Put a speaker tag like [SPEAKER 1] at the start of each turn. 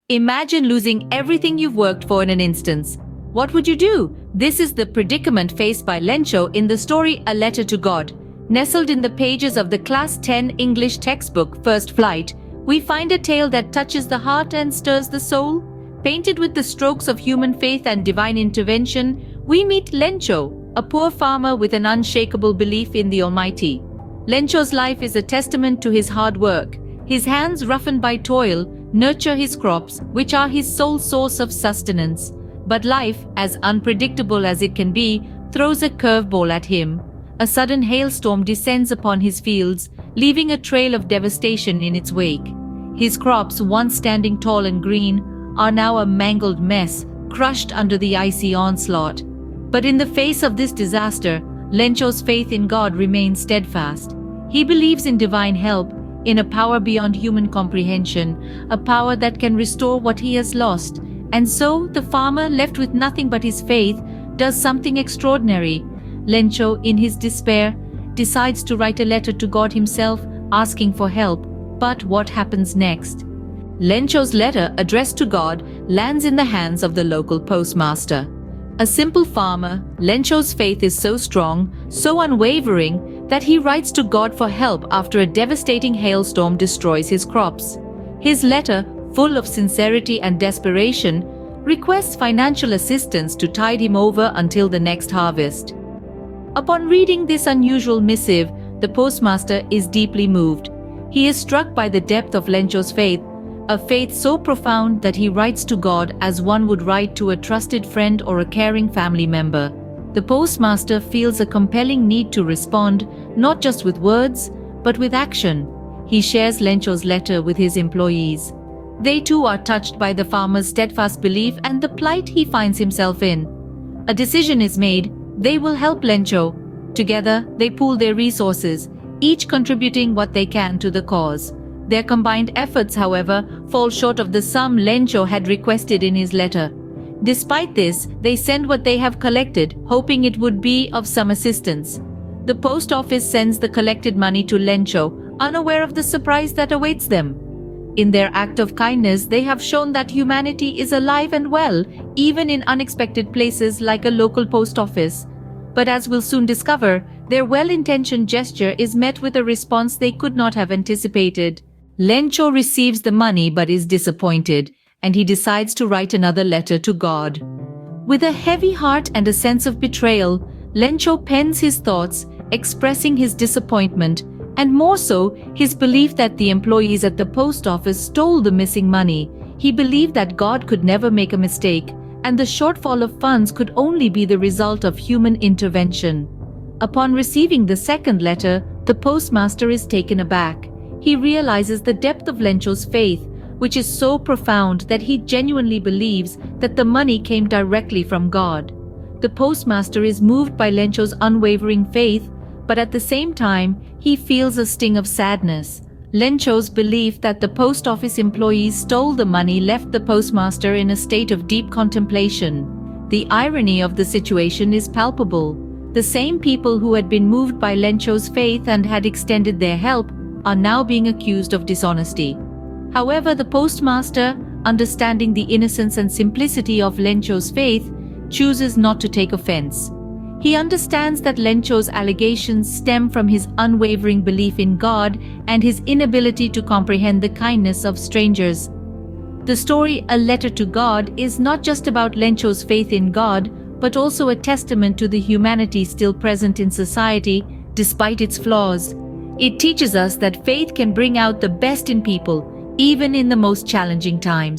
[SPEAKER 1] Imagine losing everything you've worked for in an instant. What would you do? This is the predicament faced by Lencho in the story A Letter to God. Nestled in the pages of the Class 10 English textbook First Flight, we find a tale that touches the heart and stirs the soul. Painted with the strokes of human faith and divine intervention, we meet Lencho, a poor farmer with an unshakable belief in the Almighty. Lencho's life is a testament to his hard work. His hands, roughened by toil, nurture his crops, which are his sole source of sustenance. But life, as unpredictable as it can be, throws a curveball at him. A sudden hailstorm descends upon his fields, leaving a trail of devastation in its wake. His crops, once standing tall and green, are now a mangled mess, crushed under the icy onslaught. But in the face of this disaster, Lencho's faith in God remains steadfast. He believes in divine help, in a power beyond human comprehension, a power that can restore what he has lost. And so, the farmer, left with nothing but his faith, does something extraordinary. Lencho, in his despair, decides to write a letter to God himself, asking for help. But what happens next? Lencho's letter, addressed to God, lands in the hands of the local postmaster. A simple farmer, Lencho's faith is so strong, so unwavering, that he writes to God for help after a devastating hailstorm destroys his crops. His letter, full of sincerity and desperation, requests financial assistance to tide him over until the next harvest. Upon reading this unusual missive, the postmaster is deeply moved. He is struck by the depth of Lencho's faith, a faith so profound that he writes to God as one would write to a trusted friend or a caring family member. The postmaster feels a compelling need to respond, not just with words, but with action. He shares Lencho's letter with his employees. They too are touched by the farmer's steadfast belief and the plight he finds himself in. A decision is made. They will help Lencho. Together, they pool their resources, each contributing what they can to the cause. Their combined efforts, however, fall short of the sum Lencho had requested in his letter. Despite this, they send what they have collected, hoping it would be of some assistance. The post office sends the collected money to Lencho, unaware of the surprise that awaits them. In their act of kindness, they have shown that humanity is alive and well, even in unexpected places like a local post office. But as we'll soon discover, their well-intentioned gesture is met with a response they could not have anticipated. Lencho receives the money but is disappointed, and he decides to write another letter to God. With a heavy heart and a sense of betrayal, Lencho pens his thoughts, expressing his disappointment, and more so, his belief that the employees at the post office stole the missing money. He believed that God could never make a mistake, and the shortfall of funds could only be the result of human intervention. Upon receiving the second letter, the postmaster is taken aback. He realizes the depth of Lencho's faith, which is so profound that he genuinely believes that the money came directly from God. The postmaster is moved by Lencho's unwavering faith, but at the same time, he feels a sting of sadness. Lencho's belief that the post office employees stole the money left the postmaster in a state of deep contemplation. The irony of the situation is palpable. The same people who had been moved by Lencho's faith and had extended their help are now being accused of dishonesty. However, the postmaster, understanding the innocence and simplicity of Lencho's faith, chooses not to take offense. He understands that Lencho's allegations stem from his unwavering belief in God and his inability to comprehend the kindness of strangers. The story A Letter to God is not just about Lencho's faith in God, but also a testament to the humanity still present in society, despite its flaws. It teaches us that faith can bring out the best in people, even in the most challenging times.